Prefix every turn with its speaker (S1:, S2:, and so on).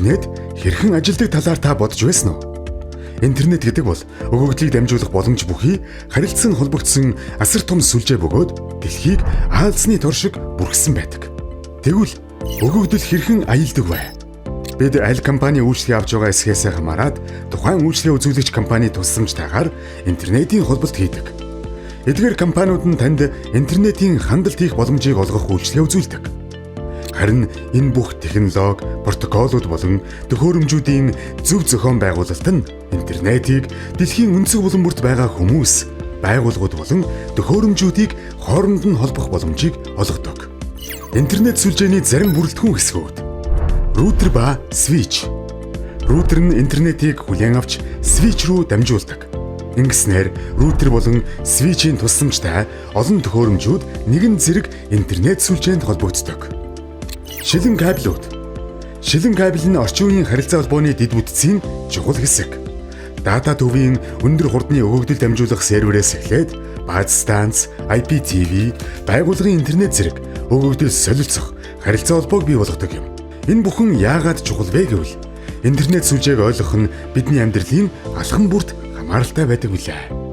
S1: интернет хэрхэн ажилдаг талаар та бодож байсан уу? Интернет гэдэг бол өгөгдлийг дамжуулах боломж бүхий харилцан холбогдсон асар том сүлжээ бөгөөд дэлхийг аалзны тор шиг бүрхсэн байдаг. Тэгвэл өгөгдөл хэрхэн аялдаг вэ? Бид аль компани үйлчлэгээ авч байгаа эсхээс хамаарат тухайн үйлчлэгээ үзүүлэгч компани тусламжтайгаар интернетийн холболт хийдэг. Эдгээр компаниуд нь танд интернетийн хандлт хийх боломжийг олгох үйлчлэгээ үзүүлдэг. Харин энэ бүх технологи, протоколууд болон төхөөрөмжүүдийн зөв зохион байгуулалт нь интернетийг дэлхийн өнцөг булан бүрт байгаа хүмүүс, байгууллагууд болон төхөөрөмжүүдийг хооронд нь холбох боломжийг олгодог. Интернет сүлжээний зарим бүрэлдэхүүн хэсгүүд. Рутер ба свич. Рутер нь интернетийг хүлээн авч свич рүү дамжуулдаг. Ингэснээр рутер болон свичийн тусламжтай олон төхөөрөмжүүд нэгэн зэрэг интернет сүлжээнд холбогддог. Шилэн кабелүүд. Шилэн кабель нь орчин үеийн харилцаа холбооны дэд бүтцийн чухал хэсэг. Дата төвийн өндөр хурдны өгөгдөл дамжуулах серверээс эхлээд бааз станц, IPTV, байгууллагын интернет зэрэг өгөгдөл солилцох харилцаа холбоог бий болгодог юм. Энэ бүхэн яагаад чухал вэ гэвэл интернет сүлжээг ойлгох нь бидний амьдралын алхам бүрт хамааралтай байдаг билээ.